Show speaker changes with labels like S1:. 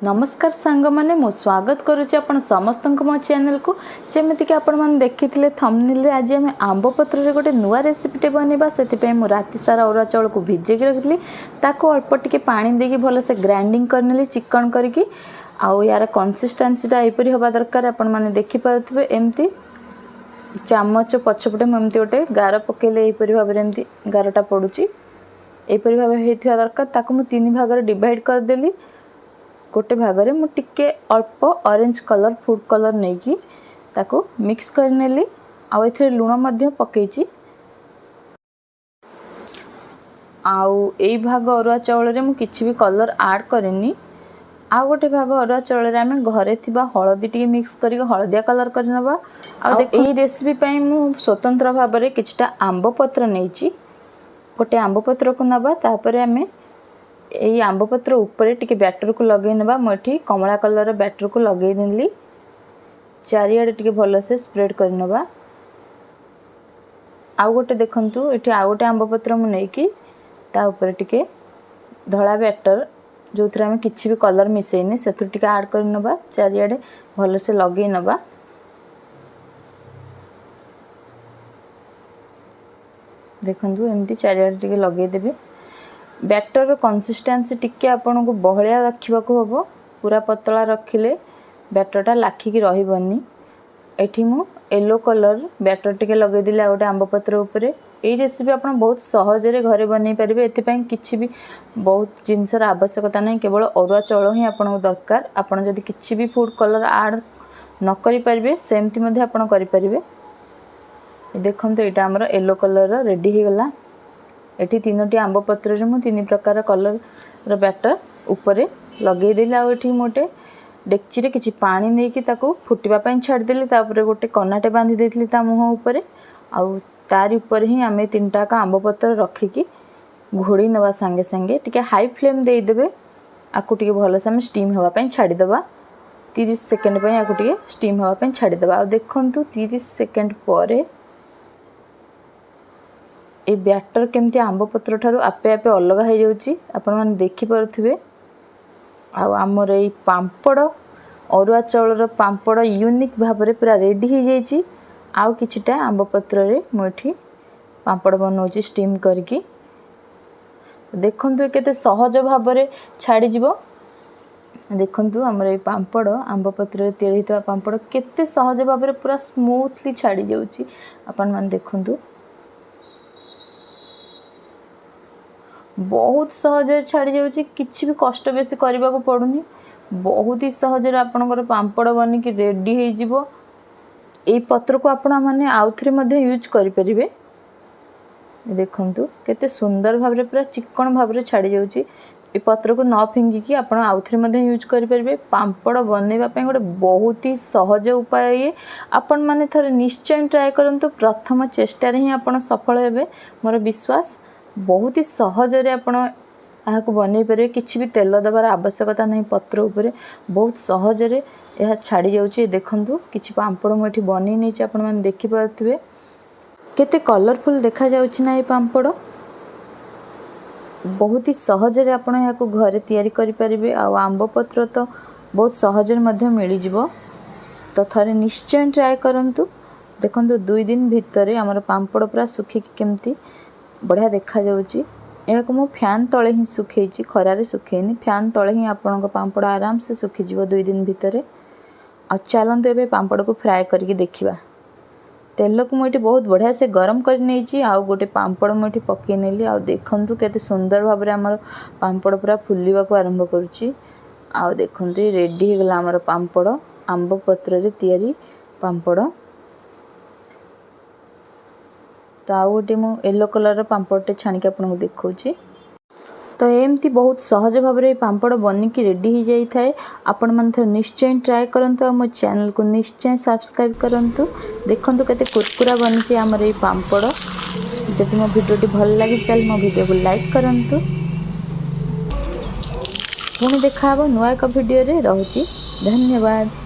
S1: नमस्कार सांग माने मो स्वागत करुच्ची आपण समस्त मो चैनल को जमीती कि आपण मैंने देखी थंबनेल आज आम आंब पत्र गोटे नुआ रेसिपीटे बनवा से मुझे राति सारा अरुआ चाउल को भिजेक रखी ताको अल्प टिके पानी देकी भलसे ग्राइंडिंग करनेली चिकन करके आउ यार कंसिस्टेंसीटा एपरी हवा दरकार आपण मैंने देखिपे एमती चामच पछपटे मुझे गोटे गार पकेले यहपरी भाव एमती गारटा पड़ुची यहपरी भाव होता दरकार ताको मु तीन भाग डिवाइड करदेली गोटे भागरे मु टिके अल्प ऑरेंज कलर फूड कलर नहीं कि ताको मिक्स करनेली आउ एथिरे लूण मध्य पकेची आउ एई भाग अरुआ चाउल रे मु किछि भी कलर ऐड करेनी आउ गोटे भाग अरुआ चाउल रे आमे घरे थिबा हळदी टिके मिक्स करी हळदिया कलर करनबा आउ एई रेसिपी पई मु स्वतंत्र भाव रे किछटा आंब पत्र नेची गोटे आंब पत्र को नबा तापरे आमे यही आंब पत्र ऊपर टिके बैटर को लगे नबा मुठी कमला कलर बैटर को लगे देली चारियाडे टिके भल से स्प्रेड कर नबा आउ गोटे देखंतु एठी आउ गोटे आंब पत्र मु नै कि ता ऊपर टिके धळा बैटर जोथरा में किछि भी कलर मिसेनी सेथु टिके ऐड कर नबा चारियाडे भल से लगे नबा देखंतु एमती चारियाडे टिके लगे देबे बैटर कंसिस्टेंसी टिके आपन को बहलिया रखिबा को हबो पूरा पतला रखिले बैटरटा लाखिकी रहिबनी एठी मु येलो कलर बैटर टिके लगे दिले गोटे आंब पत्र ऊपर एई रेसिपी आपन बहुत सहज रे घरे बनै परिबे एति पई किछि भी बहुत जिंसर आवश्यकता नै केवल अरुआ चाउल ही आपन को दरकार आपन जदि किछि भी फूड कलर ऐड न करि परिबे सेमति मध्ये आपन करि परिबे देखंतु एटा हमर येलो कलर रेडी हे गला एठी तीनोटी आंब पत्र रे मु तीन प्रकार कलर रो बैटर ऊपर लगे देला आ एठी मोटे डेक्ची रे किछि पानी नै कि ताको फुटिबा पई छाड़ देली तापर गोटे कनाटे बांधी देतली ता मुह ऊपर आ तारी ऊपर ही आमे तीनटा का आंब पत्र रखी कि घोड़ी नवा संगे संगे टिके हाई फ्लेम दे देबे आकु टिके भलो से हम स्टीम हवा पई छाड़ी दबा 30 सेकंड पई आकु टिके स्टीम हवा पई छाड़ी दबा आ देखंतु 30 सेकंड परे ए बैटर केमती आंब पत्र ठारू आपे आपे अलग हो जाउची आपण माने देखि परथुबे आ हमर ए पांपड़ अरुआ चाउल रो पांपड़ यूनिक भाव रे पूरा रेडी हो जाइची आ किछिटा आंब पत्र रे मोठी पांपड़ बनौची स्टीम करके देखंतु केते सहज भाव रे छाड़ी जिवो देखंतु हमर ए पांपड़ आंब पत्र रे तैयारी हितवा पांपड़ केते सहज भाव रे पूरा स्मूथली छाड़ी जाउची आपण माने देखंतु बहुत सहज छाड़ी जाउची किछि भी कष्ट बेसी करबा को पडुनी बहुत ही सहज रे आपनकर पांपड़ बनी कि रेडी हे जिवो ए पत्र को आपण माने आउथरे मध्ये यूज करि परिबे देखंतु केते सुंदर भाव रे पूरा चिकन भाव रे छाड़ी जाउची ए पत्र को न फिंगी कि आपण आउथरे मध्ये यूज करि परिबे पांपड़ बनेबा पय गोटे बहुत ही सहज उपाय ये आपण माने थरे निश्चय ट्राई करंतु प्रथम चेष्टा रे ही आपण सफल हेबे मोर विश्वास बहुत ही सहज रे आपण आहा को बनै परिबे किछि भी तेल दबार आवश्यकता नहीं पत्र ऊपर बहुत सहज रे यह छाड़ी जाउची देखंतु किछि पांपड़ मु एठी बनै नै छी आपण माने देखि पाथुबे केते कलरफुल देखा जाउची ना ए पांपड़ बहुत ही सहज रे आपण या को घरे तयारी करि परिबे आ आंब पत्र तो बहुत सहज रे मध्ये मिली जिवो तो थरे निश्चय ट्राई करंतु देखंतु 2 दिन भितरे हमर पांपड़ पूरा सुखी केमती बढ़िया देखा जाउची या को मु फैन तळे ही सुखेची खरा रे सुखेनी फैन तळे ही आपन पांपड़ आराम से सुखी जिवो 2 दिन भितरे आ चलंतु एबे पांपड़ को फ्राई करके देखिबा तेल को मुठी बहुत बढ़िया से गरम कर नेची आ गोटे पांपड़ मुठी पके नेली आ देखंतु केते सुंदर भाबरे हमर पांपड़ पूरा फुल्लीबा को आरंभ करूची आ देखंतु रेडी हे गला हमर पांपड़ आंब पत्र रे तयारी पांपड़ तो गोटे मु येलो कलर पांपड़टे छाणिक आपको देखौची तो एमती बहुत सहज भाव में पांपड़ बनिकी रेडी हो जाई थाए आपण मन थर निश्चय ट्राई करंतु मो चैनल को निश्चय सब्सक्राइब करंतु देखंतु केते कुरकुरा बनिची हमर ए पांपड़ जदि मो वीडियोटी भल लागि ताल मो वीडियो को लाइक करंतु पुणी देखा नुआ एक वीडियो रे रहूची धन्यवाद।